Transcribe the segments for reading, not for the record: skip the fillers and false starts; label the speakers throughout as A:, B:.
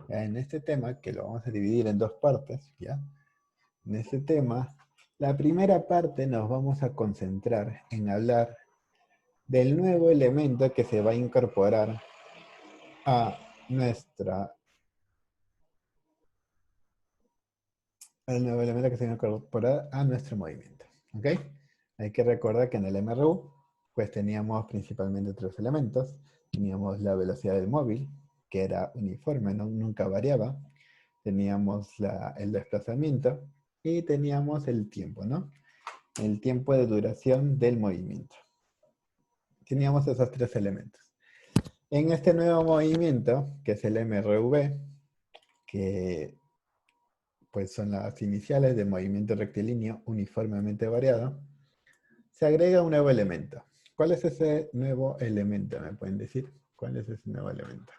A: Ya, en este tema, que lo vamos a dividir en dos partes, ¿ya? En este tema, la primera parte nos vamos a concentrar en hablar del nuevo elemento que se va a incorporar a nuestra, el nuevo elemento que se va a incorporar a nuestro movimiento, ¿ok? Hay que recordar que en el MRU, pues teníamos principalmente tres elementos. Teníamos la velocidad del móvil, que era uniforme, nunca variaba. Teníamos el desplazamiento y teníamos el tiempo, ¿no? El tiempo de duración del movimiento. Teníamos esos tres elementos. En este nuevo movimiento, que es el MRV, que pues son las iniciales de movimiento rectilíneo uniformemente variado, se agrega un nuevo elemento. ¿Cuál es ese nuevo elemento? ¿Me pueden decir? ¿Cuál es ese nuevo elemento?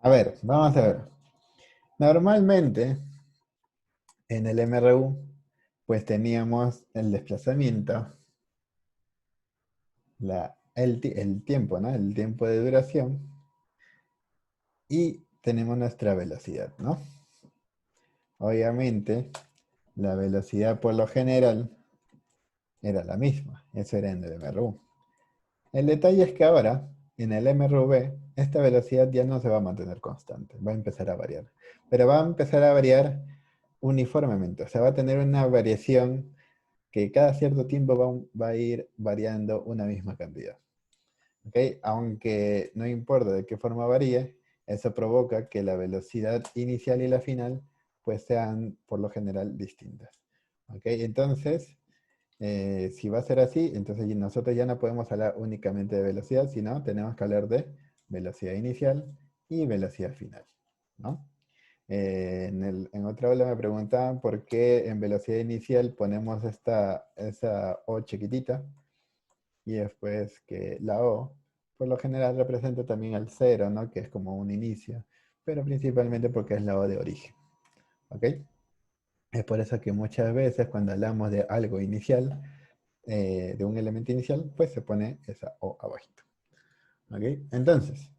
A: A ver, vamos a ver. Normalmente, en el MRU, pues teníamos el desplazamiento, el tiempo, ¿no? El tiempo de duración, y tenemos nuestra velocidad, ¿no? Obviamente, la velocidad por lo general era la misma. Eso era en el MRU. El detalle es que ahora, en el MRV, esta velocidad ya no se va a mantener constante, va a empezar a variar. Pero va a empezar a variar uniformemente, o sea, va a tener una variación que cada cierto tiempo va a ir variando una misma cantidad. ¿Ok? Aunque no importa de qué forma varíe, eso provoca que la velocidad inicial y la final pues sean por lo general distintas. ¿Ok? Entonces, si va a ser así, entonces nosotros ya no podemos hablar únicamente de velocidad, sino tenemos que hablar de velocidad inicial y velocidad final, ¿no? En otra aula me preguntaban por qué en velocidad inicial ponemos esa O chiquitita y después que la O, por lo general representa también el cero, ¿no? Que es como un inicio, pero principalmente porque es la O de origen, ¿ok? Es por eso que muchas veces cuando hablamos de algo inicial, de un elemento inicial, pues se pone esa O abajito, ¿ok? Entonces,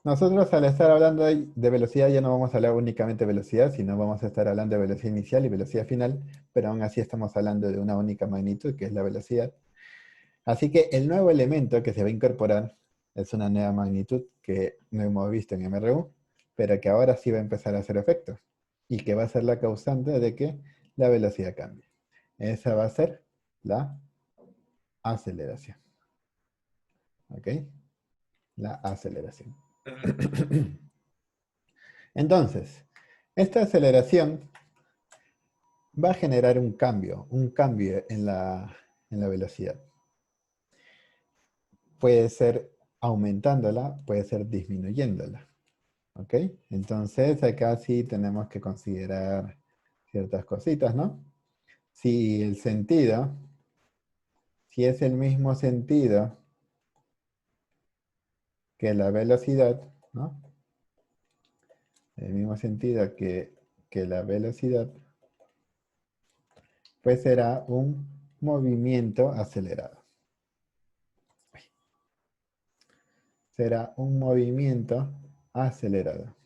A: nosotros al estar hablando de velocidad ya no vamos a hablar únicamente de velocidad, sino vamos a estar hablando de velocidad inicial y velocidad final, pero aún así estamos hablando de una única magnitud, que es la velocidad. Así que el nuevo elemento que se va a incorporar es una nueva magnitud que no hemos visto en MRU, pero que ahora sí va a empezar a hacer efectos y que va a ser la causante de que la velocidad cambie. Esa va a ser la aceleración. ¿Ok? La aceleración. Entonces, esta aceleración va a generar un cambio en la velocidad. Puede ser aumentándola, puede ser disminuyéndola. ¿Ok? Entonces, acá sí tenemos que considerar ciertas cositas, ¿no? Si el sentido, si es el mismo sentido que la velocidad, ¿no? El mismo sentido que la velocidad, pues será un movimiento acelerado. Será un movimiento acelerado.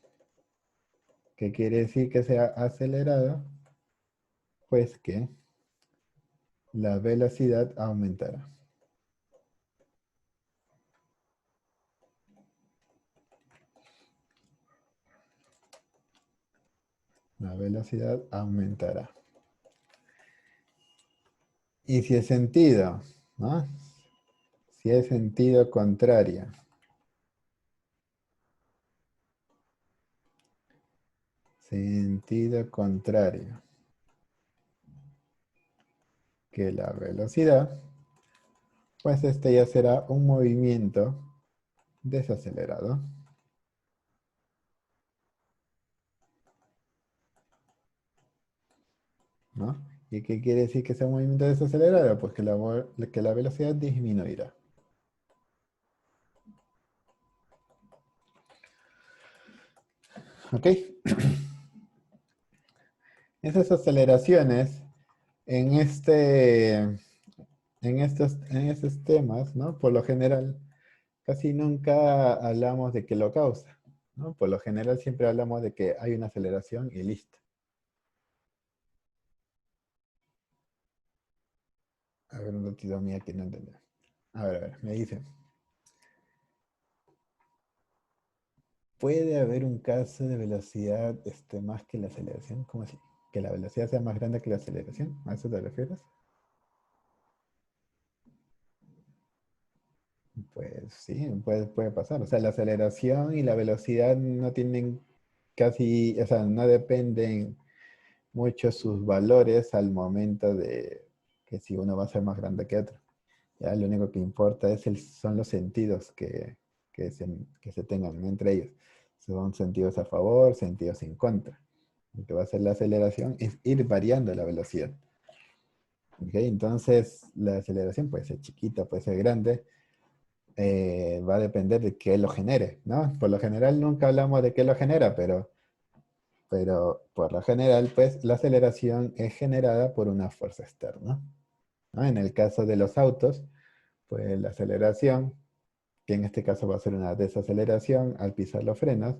A: ¿Qué quiere decir que sea acelerado? Pues que la velocidad aumentará. La velocidad aumentará. Y si es sentido, ¿no? Si es sentido contrario, sentido contrario que la velocidad, pues este ya será un movimiento desacelerado, ¿no? ¿Y qué quiere decir que sea un movimiento desacelerado? Pues que la velocidad disminuirá. ¿Ok? Esas aceleraciones en en estos temas, ¿no? Por lo general, casi nunca hablamos de qué lo causa, ¿no? Por lo general siempre hablamos de que hay una aceleración y listo. A ver, un ratito mía que no entendí. A ver, me dice. ¿Puede haber un caso de velocidad más que la aceleración? ¿Cómo así? ¿Que la velocidad sea más grande que la aceleración? ¿A eso te refieres? Pues sí, puede pasar. O sea, la aceleración y la velocidad no tienen casi, o sea, no dependen mucho sus valores al momento de que si uno va a ser más grande que otro. Ya lo único que importa son los sentidos que se tengan entre ellos. Son sentidos a favor, sentidos en contra. Lo que va a hacer la aceleración es ir variando la velocidad. ¿Ok? Entonces, la aceleración puede ser chiquita, puede ser grande, va a depender de qué lo genere, ¿no? Por lo general nunca hablamos de qué lo genera, pero por lo general, pues la aceleración es generada por una fuerza externa, ¿no? En el caso de los autos, pues la aceleración, que en este caso va a ser una desaceleración al pisar los frenos,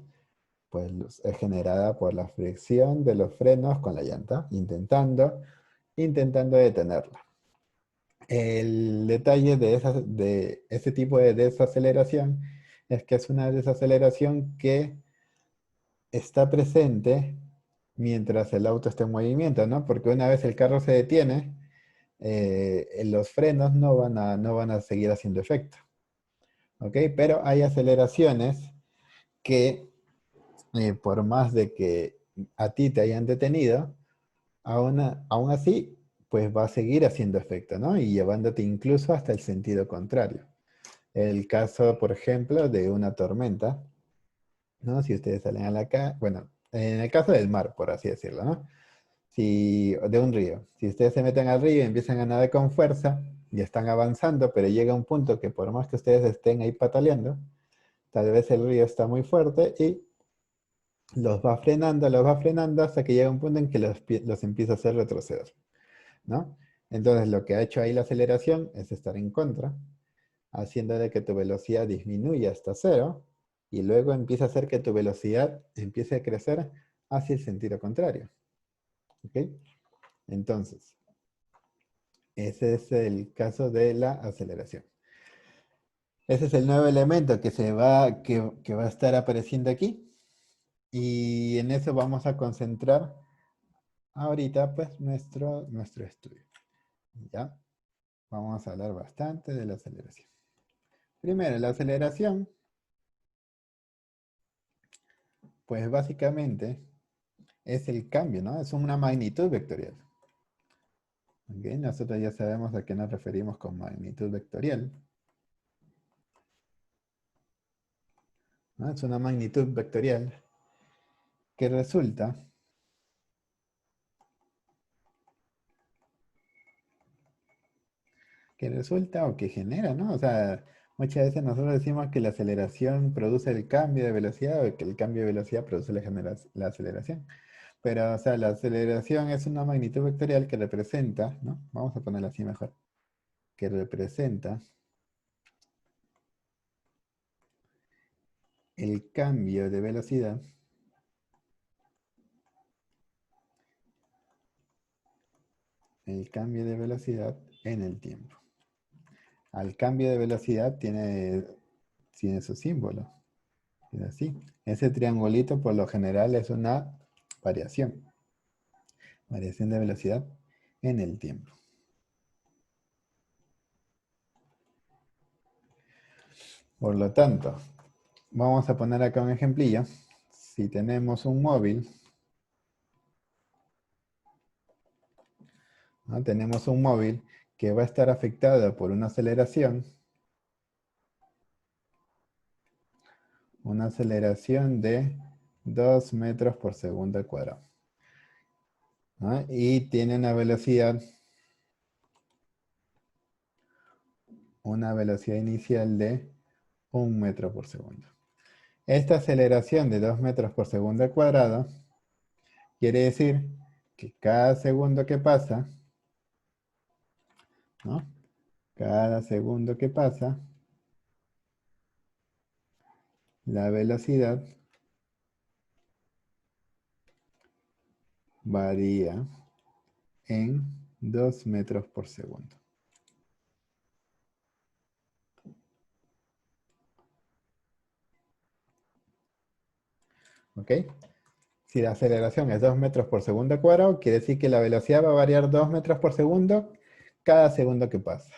A: pues es generada por la fricción de los frenos con la llanta, intentando detenerla. El detalle de ese tipo de desaceleración es que es una desaceleración que está presente mientras el auto está en movimiento, ¿no? Porque una vez el carro se detiene, los frenos no van a seguir haciendo efecto, ¿ok? Pero hay aceleraciones que, por más de que a ti te hayan detenido, aún así, pues va a seguir haciendo efecto, ¿no? Y llevándote incluso hasta el sentido contrario. El caso, por ejemplo, de una tormenta, ¿no? Si ustedes salen a la calle, bueno, en el caso del mar, por así decirlo, ¿no? Si, de un río, si ustedes se meten al río y empiezan a nadar con fuerza y están avanzando, pero llega un punto que por más que ustedes estén ahí pataleando, tal vez el río está muy fuerte y los va frenando hasta que llega un punto en que los empieza a hacer retroceder, ¿no? Entonces lo que ha hecho ahí la aceleración es estar en contra, haciendo de que tu velocidad disminuya hasta cero y luego empieza a hacer que tu velocidad empiece a crecer hacia el sentido contrario. ¿Ok? Entonces, ese es el caso de la aceleración. Ese es el nuevo elemento que va a estar apareciendo aquí. Y en eso vamos a concentrar ahorita pues nuestro estudio. ¿Ya? Vamos a hablar bastante de la aceleración. Primero, la aceleración, pues básicamente es el cambio, ¿no? Es una magnitud vectorial. ¿Ok? Nosotros ya sabemos a qué nos referimos con magnitud vectorial, ¿no? Es una magnitud vectorial que resulta o que genera, ¿no? O sea, muchas veces nosotros decimos que la aceleración produce el cambio de velocidad o que el cambio de velocidad produce la aceleración. Pero, o sea, la aceleración es una magnitud vectorial que representa, ¿no? Vamos a ponerla así mejor, que representa el cambio de velocidad en el tiempo. Al cambio de velocidad tiene su símbolo. Es así. Ese triangulito por lo general es una variación. Variación de velocidad en el tiempo. Por lo tanto, vamos a poner acá un ejemplillo. Si tenemos un móvil, ¿no? Tenemos un móvil que va a estar afectado por una aceleración de 2 metros por segundo al cuadrado, ¿no? Y tiene una velocidad inicial de 1 metro por segundo. Esta aceleración de 2 metros por segundo al cuadrado quiere decir que cada segundo que pasa, ¿no? Cada segundo que pasa, la velocidad varía en 2 metros por segundo. ¿Ok? Si la aceleración es 2 metros por segundo cuadrado, quiere decir que la velocidad va a variar 2 metros por segundo cada segundo que pasa.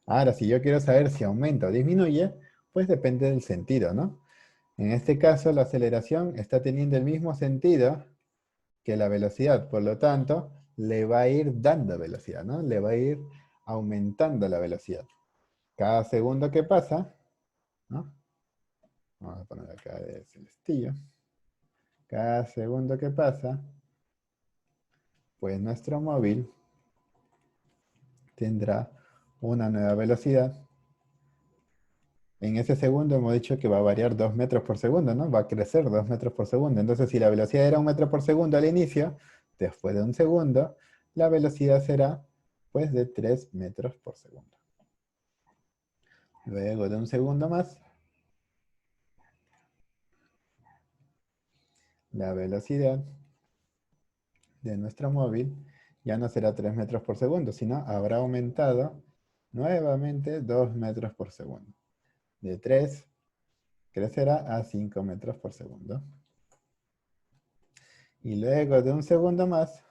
A: Ahora, si yo quiero saber si aumenta o disminuye, pues depende del sentido, ¿no? En este caso, la aceleración está teniendo el mismo sentido que la velocidad, por lo tanto, le va a ir dando velocidad, ¿no? Le va a ir aumentando la velocidad. Cada segundo que pasa, ¿no? Vamos a poner acá de celestillo. Cada segundo que pasa, pues nuestro móvil tendrá una nueva velocidad. En ese segundo hemos dicho que va a variar 2 metros por segundo, ¿no? Va a crecer 2 metros por segundo. Entonces, si la velocidad era 1 metro por segundo al inicio, después de un segundo, la velocidad será, pues, de 3 metros por segundo. Luego de un segundo más, la velocidad de nuestro móvil ya no será 3 metros por segundo, sino habrá aumentado nuevamente 2 metros por segundo. De 3 crecerá a 5 metros por segundo. Y luego de un segundo más,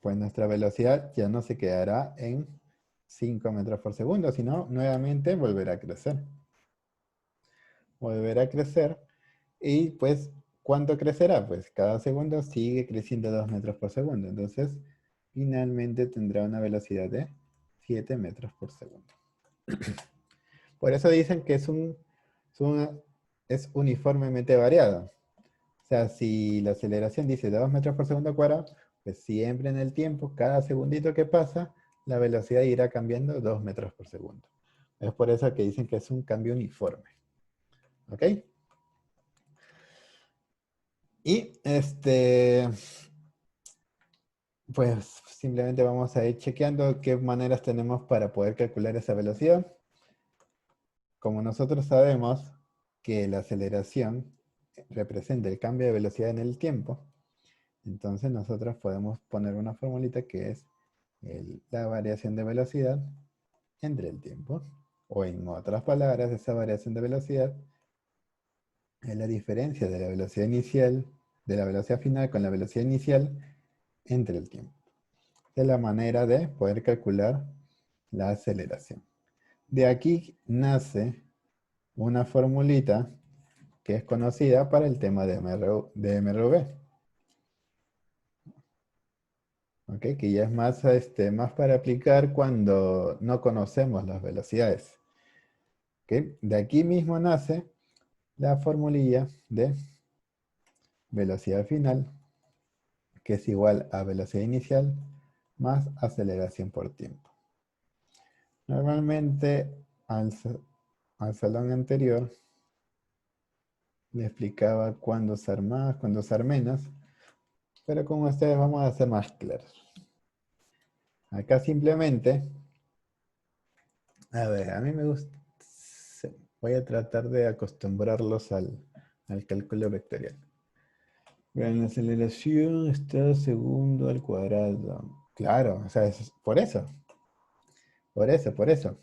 A: pues nuestra velocidad ya no se quedará en 5 metros por segundo, sino nuevamente volverá a crecer. Volverá a crecer y pues, ¿cuánto crecerá? Pues cada segundo sigue creciendo 2 metros por segundo. Entonces, finalmente tendrá una velocidad de 7 metros por segundo. Por eso dicen que es uniformemente variado. O sea, si la aceleración dice 2 metros por segundo cuadrado, pues siempre en el tiempo, cada segundito que pasa, la velocidad irá cambiando 2 metros por segundo. Es por eso que dicen que es un cambio uniforme. ¿Ok? Y pues simplemente vamos a ir chequeando qué maneras tenemos para poder calcular esa velocidad. Como nosotros sabemos que la aceleración representa el cambio de velocidad en el tiempo, entonces nosotros podemos poner una formulita que es la variación de velocidad entre el tiempo. O en otras palabras, esa variación de velocidad es la diferencia de la velocidad inicial, de la velocidad final con la velocidad inicial entre el tiempo. Es la manera de poder calcular la aceleración. De aquí nace una formulita que es conocida para el tema de MRV. ¿Ok? Que ya es más para aplicar cuando no conocemos las velocidades. ¿Ok? De aquí mismo nace la formulilla de velocidad final, que es igual a velocidad inicial más aceleración por tiempo. Normalmente al salón anterior le explicaba cuándo usar más, cuándo usar menos, pero con ustedes vamos a ser más claros. Acá simplemente, a ver, a mí me gusta, voy a tratar de acostumbrarlos al cálculo vectorial. Vean, la aceleración está segundo al cuadrado. Claro, o sea, es por eso, por eso, por eso.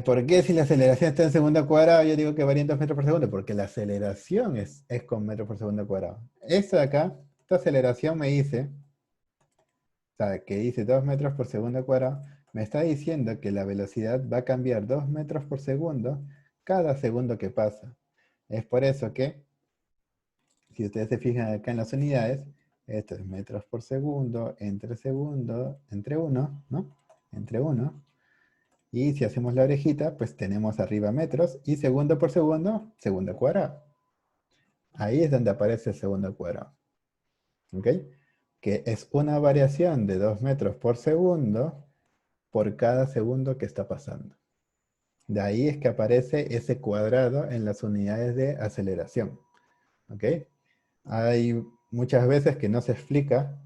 A: ¿Por qué si la aceleración está en segundo al cuadrado, yo digo que varía en 2 metros por segundo? Porque la aceleración es con metros por segundo al cuadrado. Esta de acá, esta aceleración me dice, o sea, que dice 2 metros por segundo al cuadrado, me está diciendo que la velocidad va a cambiar 2 metros por segundo cada segundo que pasa. Es por eso que, si ustedes se fijan acá en las unidades, esto es metros por segundo, entre 1, ¿no? Entre 1. Y si hacemos la orejita, pues tenemos arriba metros y segundo por segundo, segundo al cuadrado. Ahí es donde aparece el segundo al cuadrado. ¿Ok? Que es una variación de 2 metros por segundo por cada segundo que está pasando. De ahí es que aparece ese cuadrado en las unidades de aceleración. ¿Ok? Hay muchas veces que no se explica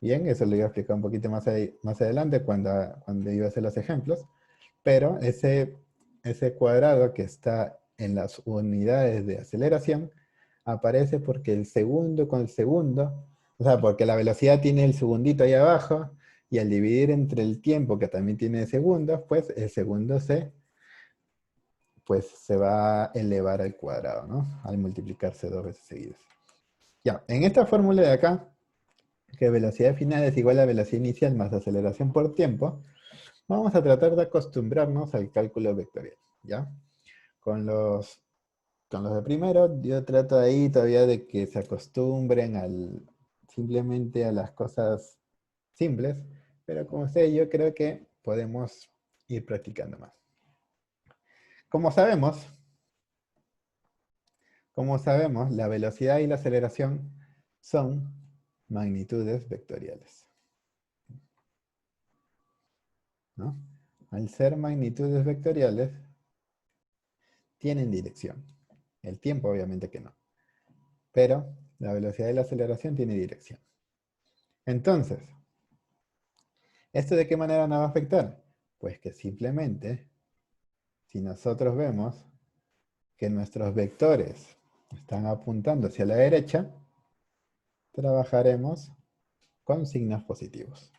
A: bien, eso lo iba a explicar un poquito más adelante cuando iba a hacer los ejemplos. pero ese cuadrado que está en las unidades de aceleración aparece porque el segundo con el segundo, o sea, porque la velocidad tiene el segundito ahí abajo, y al dividir entre el tiempo que también tiene segundos, pues el segundo pues se va a elevar al cuadrado, ¿no? Al multiplicarse dos veces seguidas. Ya, en esta fórmula de acá, que velocidad final es igual a velocidad inicial más aceleración por tiempo, vamos a tratar de acostumbrarnos al cálculo vectorial, ¿ya? Con los, con los de primero, yo trato ahí todavía de que se acostumbren simplemente a las cosas simples, pero como sé, yo creo que podemos ir practicando más. Como sabemos, Como sabemos, la velocidad y la aceleración son magnitudes vectoriales, ¿no? Al ser magnitudes vectoriales, tienen dirección. El tiempo obviamente que no. Pero la velocidad y la aceleración tienen dirección. Entonces, ¿esto de qué manera nos va a afectar? Pues que simplemente, si nosotros vemos que nuestros vectores están apuntando hacia la derecha, trabajaremos con signos positivos.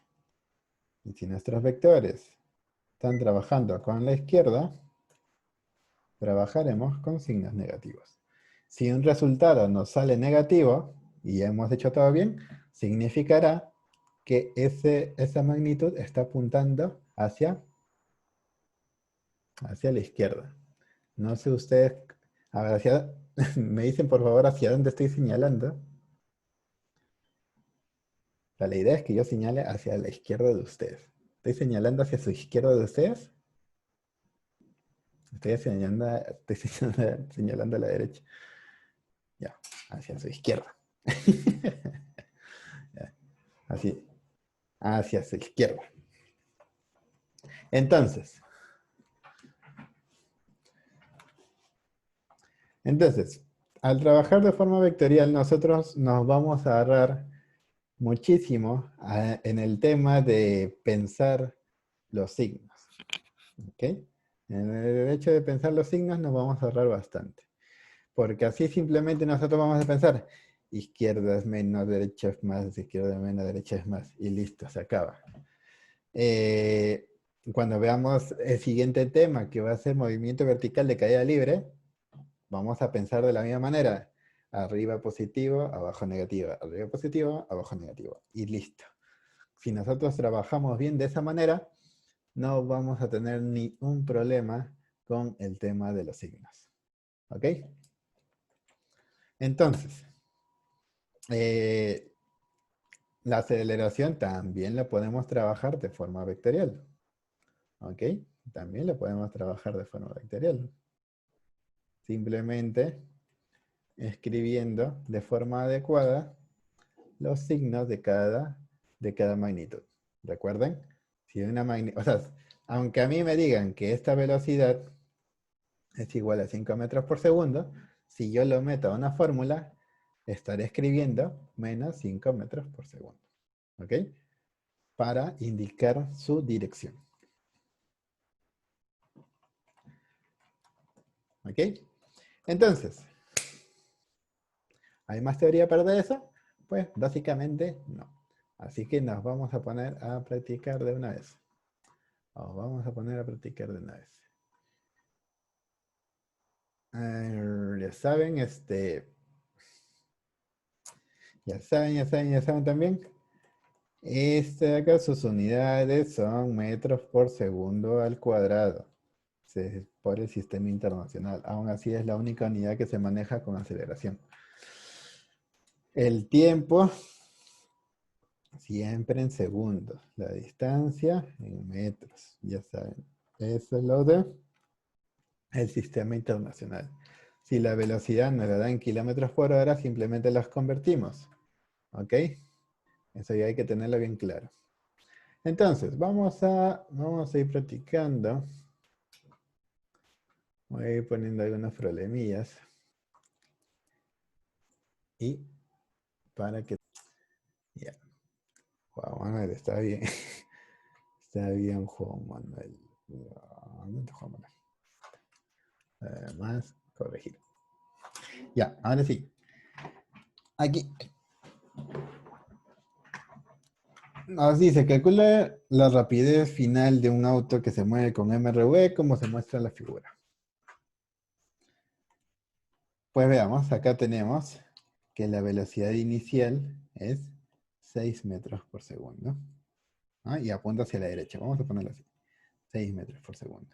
A: Y si nuestros vectores están trabajando con la izquierda, trabajaremos con signos negativos. Si un resultado nos sale negativo, y ya hemos hecho todo bien, significará que esa magnitud está apuntando hacia la izquierda. No sé ustedes, a ver, me dicen por favor hacia dónde estoy señalando. La idea es que yo señale hacia la izquierda de ustedes. ¿Estoy señalando hacia su izquierda de ustedes? Estoy señalando a la derecha. Ya, hacia su izquierda. Ya, así, hacia su izquierda. Entonces, al trabajar de forma vectorial, nosotros nos vamos a agarrar muchísimo en el tema de pensar los signos. ¿Ok? En el hecho de pensar los signos nos vamos a ahorrar bastante. Porque así simplemente nosotros vamos a pensar, izquierda es menos, derecha es más, izquierda es menos, derecha es más, y listo, se acaba. Eh, Cuando veamos el siguiente tema, que va a ser movimiento vertical de caída libre, vamos a pensar de la misma manera. Arriba positivo, abajo negativo, arriba positivo, abajo negativo, y listo. Si nosotros trabajamos bien de esa manera, no vamos a tener ni un problema con el tema de los signos. ¿Ok? Entonces, eh, la aceleración también la podemos trabajar de forma vectorial. ¿Ok? También la podemos trabajar de forma vectorial. Simplemente escribiendo de forma adecuada los signos de cada magnitud. ¿Recuerden? Si una magnitud, o sea, aunque a mí me digan que esta velocidad es igual a 5 metros por segundo, si yo lo meto a una fórmula, estaré escribiendo menos 5 metros por segundo. ¿Ok? Para indicar su dirección. ¿Ok? Entonces, ¿hay más teoría para eso? Pues básicamente no. Así que nos vamos a poner a practicar de una vez. Nos vamos a poner a practicar de una vez. Ya saben, ya saben también. Acá sus unidades son metros por segundo al cuadrado. Por el sistema internacional. Aún así es la única unidad que se maneja con aceleración. El tiempo, siempre en segundos. La distancia en metros. Ya saben. Eso es lo de el sistema internacional. Si la velocidad nos la da en kilómetros por hora, simplemente las convertimos. ¿Ok? Eso ya hay que tenerlo bien claro. Entonces, vamos a ir practicando. Voy a ir poniendo algunos problemillas. Y para que... Ya. Juan Manuel, está bien. Está bien, Juan Manuel. ¿Dónde te Juan Manuel? Más corregir. Ya, ahora sí. Aquí nos dice, calcula la rapidez final de un auto que se mueve con MRV, como se muestra en la figura. Pues veamos, acá tenemos que la velocidad inicial es 6 metros por segundo. ¿Ah? Y apunta hacia la derecha. Vamos a ponerlo así. 6 metros por segundo.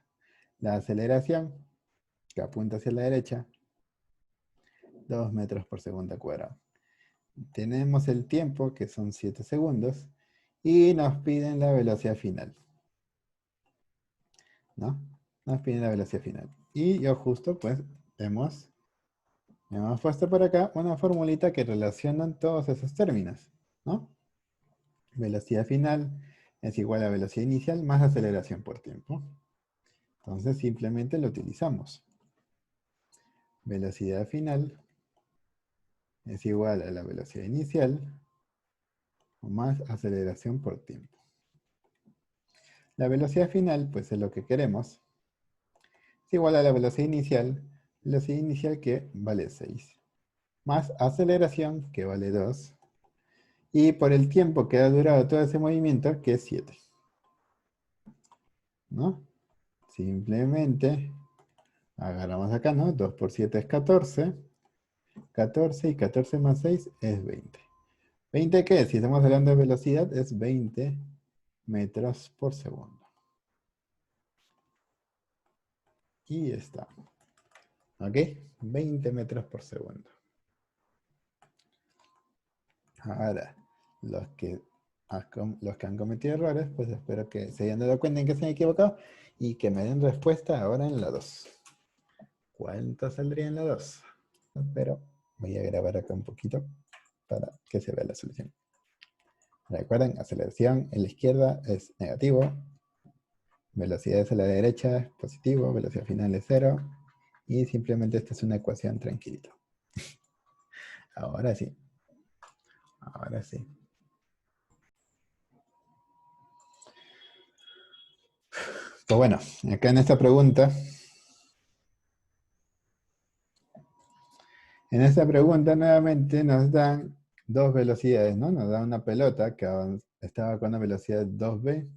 A: La aceleración, que apunta hacia la derecha, 2 metros por segundo cuadrado. Tenemos el tiempo, que son 7 segundos, y nos piden la velocidad final. ¿No? Nos piden la velocidad final. Y yo justo, pues, hemos puesto por acá una formulita que relaciona todos esos términos, ¿no? Velocidad final es igual a velocidad inicial más aceleración por tiempo. Entonces simplemente lo utilizamos. Velocidad final es igual a la velocidad inicial más aceleración por tiempo. La velocidad final, pues es lo que queremos. Es igual a la velocidad inicial que vale 6, más aceleración que vale 2, y por el tiempo que ha durado todo ese movimiento, que es 7. ¿No? Simplemente agarramos acá, ¿no? 2 por 7 es 14. 14 y 14 más 6 es 20. ¿20 qué? Si estamos hablando de velocidad, es 20 metros por segundo. Y está. ¿Ok? 20 metros por segundo. Ahora, los que han cometido errores, pues espero que se hayan dado cuenta en que se han equivocado y que me den respuesta ahora en la 2. ¿Cuánto saldría en la 2? Pero voy a grabar acá un poquito para que se vea la solución. Recuerden, aceleración en la izquierda es negativo, velocidad a la derecha es positivo, velocidad final es 0, y simplemente esta es una ecuación tranquilito. Ahora sí. Ahora sí. Pues bueno, acá en esta pregunta nuevamente nos dan dos velocidades, ¿no? Nos da una pelota que estaba con una velocidad 2b,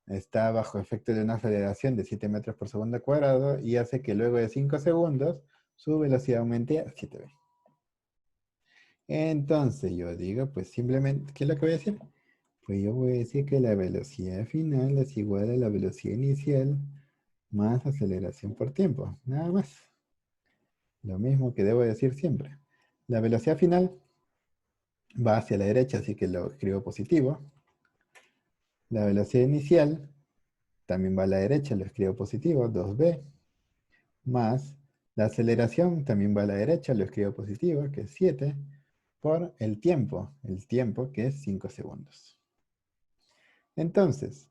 A: está bajo efecto de una aceleración de 7 metros por segundo cuadrado y hace que luego de 5 segundos su velocidad aumente a 7b. Entonces yo digo, pues simplemente, ¿qué es lo que voy a decir? Pues yo voy a decir que la velocidad final es igual a la velocidad inicial más aceleración por tiempo, nada más. Lo mismo que debo decir siempre. La velocidad final va hacia la derecha, así que lo escribo positivo. La velocidad inicial también va a la derecha, lo escribo positivo, 2b, más la aceleración también va a la derecha, lo escribo positivo, que es 7, por el tiempo que es 5 segundos. Entonces,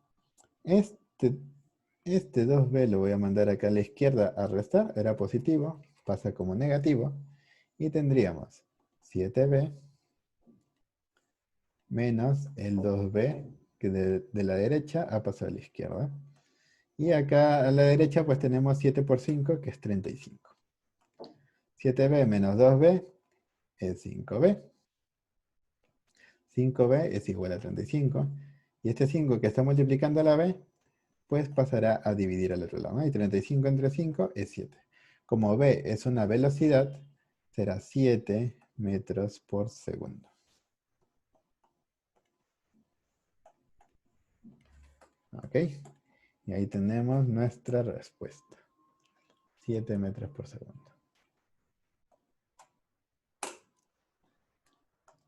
A: este 2b lo voy a mandar acá a la izquierda a restar, era positivo, pasa como negativo, y tendríamos 7b menos el 2b, que de la derecha ha pasado a la izquierda. Y acá a la derecha pues tenemos 7 por 5, que es 35. 7b menos 2b es 5b. 5b es igual a 35. Y este 5 que está multiplicando a la b, pues pasará a dividir al otro lado, ¿no? Y 35 entre 5 es 7. Como b es una velocidad, será 7 metros por segundo. ¿Ok? Y ahí tenemos nuestra respuesta. 7 metros por segundo.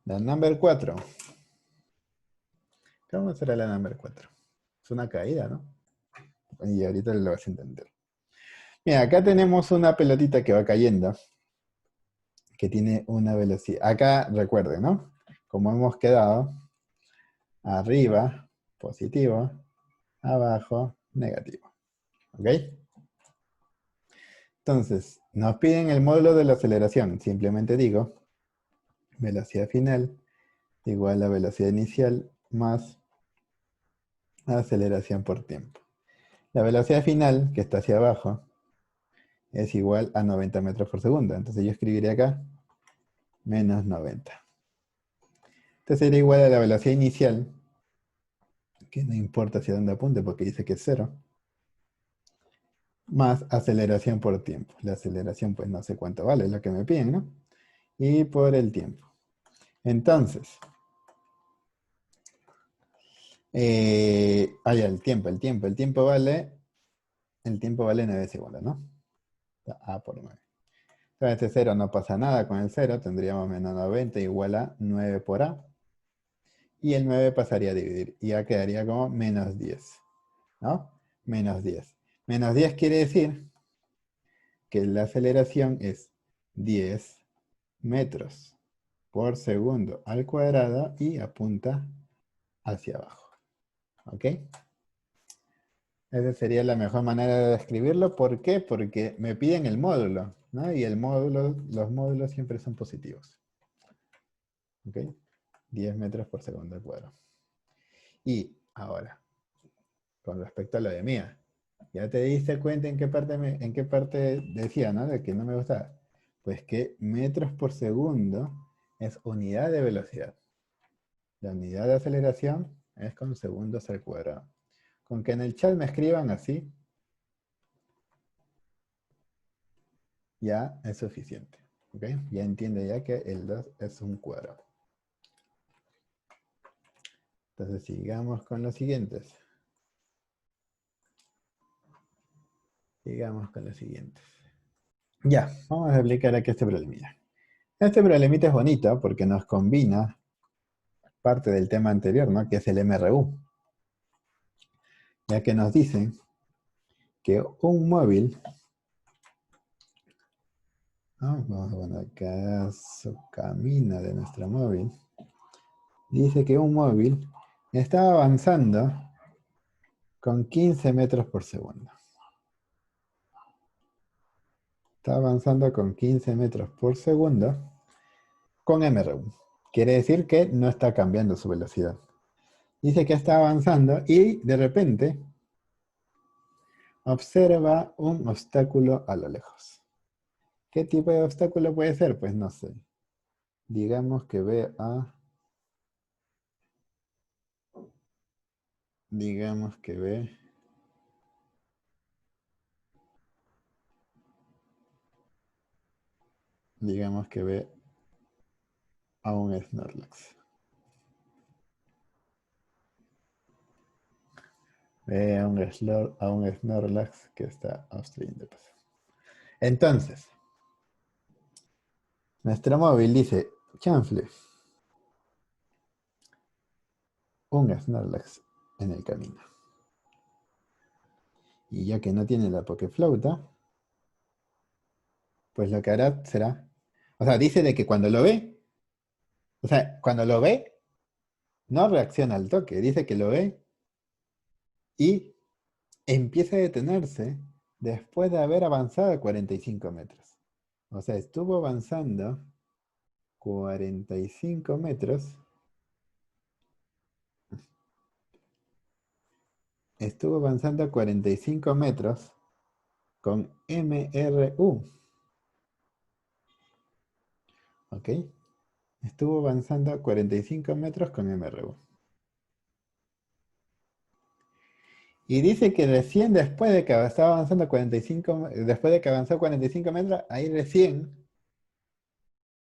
A: La number 4. ¿Cómo será la number 4? Es una caída, ¿no? Y ahorita lo vas a entender. Mira, acá tenemos una pelotita que va cayendo, que tiene una velocidad. Acá recuerden, ¿no? Como hemos quedado, arriba, positivo, abajo, negativo. ¿Ok? Entonces, nos piden el módulo de la aceleración. Simplemente digo, velocidad final igual a velocidad inicial más aceleración por tiempo. La velocidad final, que está hacia abajo, es igual a 90 metros por segundo. Entonces yo escribiré acá menos 90. Esto sería igual a la velocidad inicial, que no importa hacia dónde apunte porque dice que es cero, más aceleración por tiempo. La aceleración pues no sé cuánto vale, es lo que me piden, ¿no? Y por el tiempo. Entonces, ya, el tiempo vale 9 segundos, ¿no? A por 9. Entonces este 0 no pasa nada con el 0, tendríamos menos 90 igual a 9 por A. Y el 9 pasaría a dividir y ya quedaría como menos 10, ¿no? Menos 10. Menos 10 quiere decir que la aceleración es 10 metros por segundo al cuadrado y apunta hacia abajo. ¿Ok? Esa sería la mejor manera de describirlo. ¿Por qué? Porque me piden el módulo, ¿no? Y el módulo, los módulos siempre son positivos. ¿Ok? 10 metros por segundo al cuadrado. Y ahora, con respecto a lo de mía, ya te diste cuenta en qué parte decía, ¿no? De que no me gustaba. Pues que metros por segundo es unidad de velocidad. La unidad de aceleración es con segundos al cuadrado. Con que en el chat me escriban así, ya es suficiente. ¿Ok? Ya entiende ya que el 2 es un cuadrado. Entonces sigamos con los siguientes. Sigamos con los siguientes. Ya, vamos a aplicar aquí este problemita. Este problemita es bonito porque nos combina parte del tema anterior, ¿no? Que es el MRU. Ya que nos dicen que un móvil, ¿no? Vamos a poner acá su camino de nuestro móvil. Dice que un móvil está avanzando con 15 metros por segundo. Está avanzando con 15 metros por segundo con MRU. Quiere decir que no está cambiando su velocidad. Dice que está avanzando y de repente observa un obstáculo a lo lejos. ¿Qué tipo de obstáculo puede ser? Pues no sé. Digamos que ve a... Digamos que ve... Digamos que ve a un Snorlax. Ve a un Snorlax que está obstruyendo paso. Entonces, nuestro móvil dice, chanfle, un Snorlax en el camino. Y ya que no tiene la Pokeflauta, pues lo que hará será... O sea, dice de que cuando lo ve, o sea, cuando lo ve, no reacciona al toque. Dice que lo ve y empieza a detenerse después de haber avanzado 45 metros. O sea, estuvo avanzando 45 metros. Estuvo avanzando 45 metros con MRU. ¿Ok? Estuvo avanzando 45 metros con MRU. Y dice que recién después de que estaba avanzando 45, después de que avanzó 45 metros, ahí recién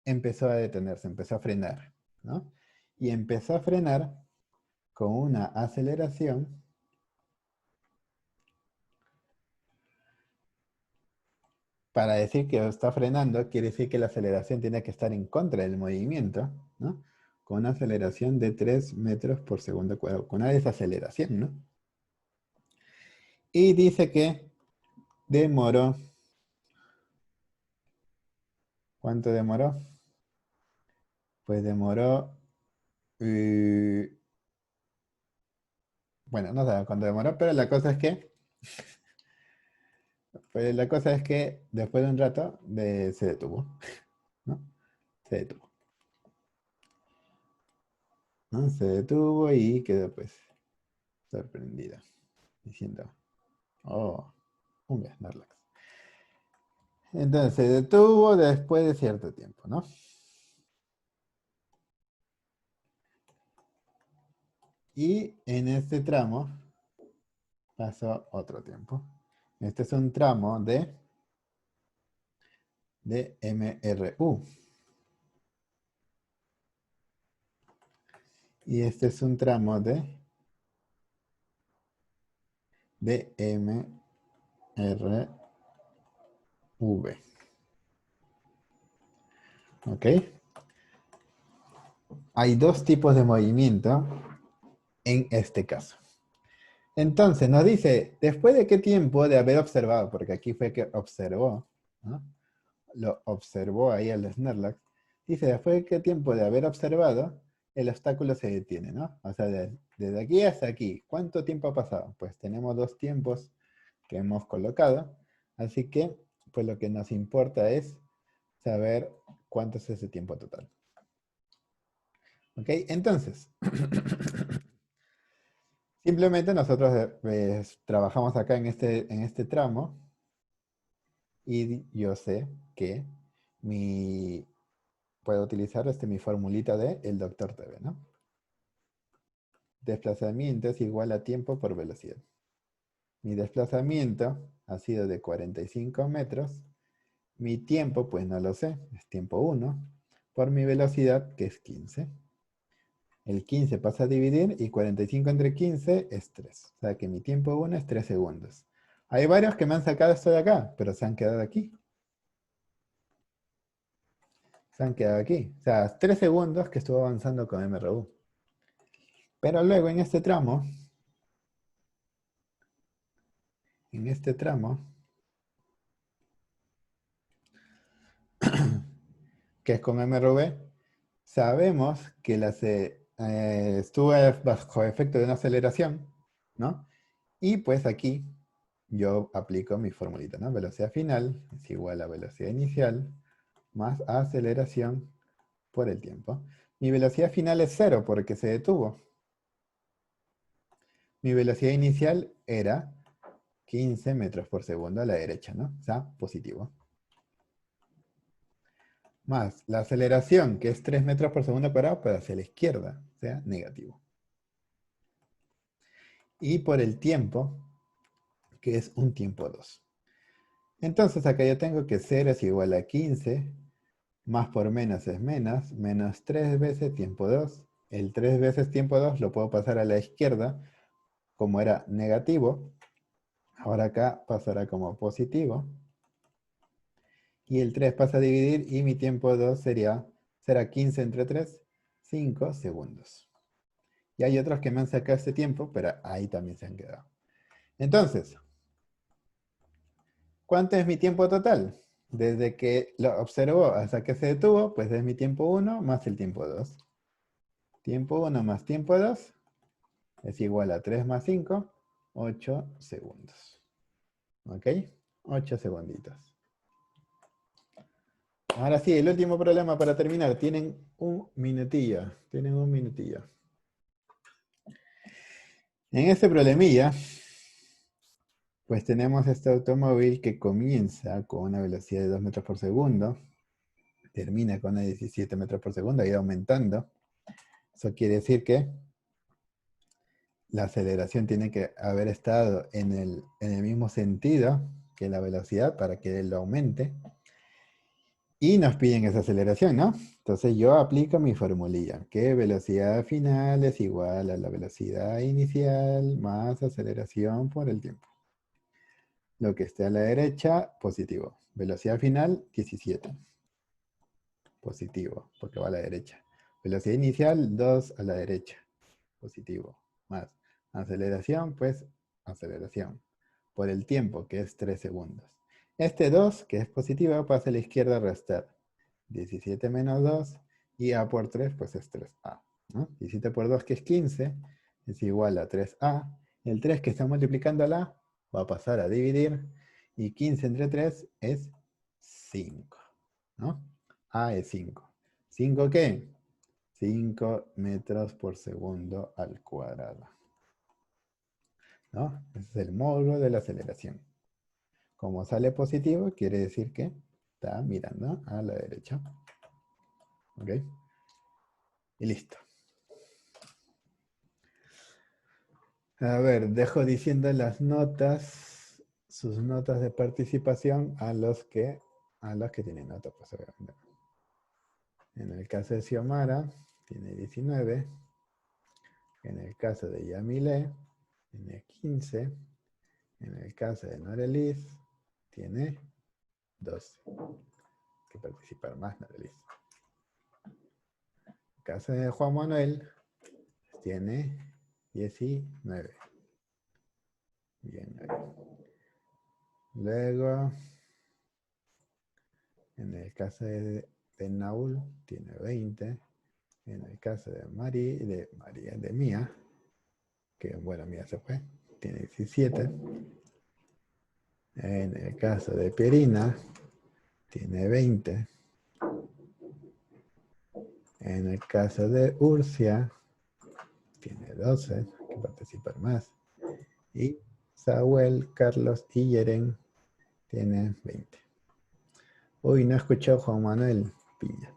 A: empezó a detenerse, empezó a frenar, ¿no? Y empezó a frenar con una aceleración para decir que está frenando, quiere decir que la aceleración tiene que estar en contra del movimiento, ¿no? Con una aceleración de 3 metros por segundo cuadrado, con una desaceleración, ¿no? Y dice que demoró, ¿cuánto demoró? Pues demoró, bueno, no sé cuánto demoró, pero la cosa es que, después de un rato se detuvo, ¿no? Se detuvo, ¿no? Se detuvo y quedó pues sorprendida, diciendo, Oh, un Snorlax. Entonces se detuvo después de cierto tiempo, ¿no? Y en este tramo pasó otro tiempo. Este es un tramo de MRU. Y este es un tramo de MRV. ¿Ok? Hay dos tipos de movimiento en este caso. Entonces nos dice, después de qué tiempo de haber observado, porque aquí fue que observó, ¿no? Lo observó ahí al Snorlax, dice, después de qué tiempo de haber observado, el obstáculo se detiene, ¿no? O sea, desde aquí hasta aquí, ¿cuánto tiempo ha pasado? Pues tenemos dos tiempos que hemos colocado, así que, pues lo que nos importa es saber cuánto es ese tiempo total. ¿Ok? Entonces, simplemente nosotros trabajamos acá en este tramo y yo sé que puedo utilizar mi formulita de el doctor TV, ¿no? Desplazamiento es igual a tiempo por velocidad. Mi desplazamiento ha sido de 45 metros. Mi tiempo, pues no lo sé, es tiempo 1, por mi velocidad, que es 15. El 15 pasa a dividir y 45 entre 15 es 3. O sea que mi tiempo 1 es 3 segundos. Hay varios que me han sacado esto de acá, pero se han quedado aquí. Se han quedado aquí. O sea, 3 segundos que estuvo avanzando con MRU. Pero luego en este tramo, que es con MRV, sabemos que estuve bajo efecto de una aceleración, ¿no? Y pues aquí yo aplico mi formulita, ¿no? Velocidad final es igual a velocidad inicial más aceleración por el tiempo. Mi velocidad final es 0 porque se detuvo. Mi velocidad inicial era 15 metros por segundo a la derecha, ¿no? O sea, positivo. Más la aceleración, que es 3 metros por segundo cuadrado, pero hacia la izquierda, o sea, negativo. Y por el tiempo, que es un tiempo 2. Entonces acá yo tengo que 0 es igual a 15, más por menos es menos 3 veces tiempo 2. El 3 veces tiempo 2 lo puedo pasar a la izquierda, como era negativo. Ahora acá pasará como positivo. Y el 3 pasa a dividir y mi tiempo 2 será 15 entre 3, 5 segundos. Y hay otros que me han sacado este tiempo, pero ahí también se han quedado. Entonces, ¿cuánto es mi tiempo total? Desde que lo observó hasta que se detuvo, pues es mi tiempo 1 más el tiempo 2. Tiempo 1 más tiempo 2 es igual a 3 más 5, 8 segundos. ¿Ok? 8 segunditos. Ahora sí, el último problema para terminar. Tienen un minutillo. Tienen un minutillo. En este problemilla, pues tenemos este automóvil que comienza con una velocidad de 2 metros por segundo. Termina con una 17 metros por segundo, ha ido aumentando. Eso quiere decir que la aceleración tiene que haber estado en el mismo sentido que la velocidad para que lo aumente. Y nos piden esa aceleración, ¿no? Entonces yo aplico mi formulilla, que velocidad final es igual a la velocidad inicial más aceleración por el tiempo. Lo que esté a la derecha, positivo. Velocidad final, 17. Positivo, porque va a la derecha. Velocidad inicial, 2 a la derecha. Positivo. Más aceleración, pues aceleración. Por el tiempo, que es 3 segundos. Este 2, que es positivo, pasa a la izquierda a restar. 17 menos 2 y A por 3, pues es 3A. ¿No? 17 por 2, que es 15, es igual a 3A. El 3 que está multiplicando la va a pasar a dividir. Y 15 entre 3 es 5. ¿No? A es 5. ¿5 qué? 5 metros por segundo al cuadrado. ¿no? Ese es el módulo de la aceleración. Como sale positivo, quiere decir que está mirando a la derecha. ¿Ok? Y listo. A ver, dejo diciendo las notas, sus notas de participación a los que tienen nota, pues obviamente. En el caso de Xiomara, tiene 19. En el caso de Yamile, tiene 15. En el caso de Norelis, tiene 12. Hay que participar más, Norelis. En el caso de Juan Manuel, tiene 19. Bien, luego, en el caso de Naúl, tiene 20. En el caso de de Mía, que bueno, Mía se fue, tiene 17. En el caso de Pierina, tiene 20. En el caso de Urcia, tiene 12, hay que participar más. Y Samuel, Carlos y Yeren tienen 20. Uy, no escuchó Juan Manuel Piña.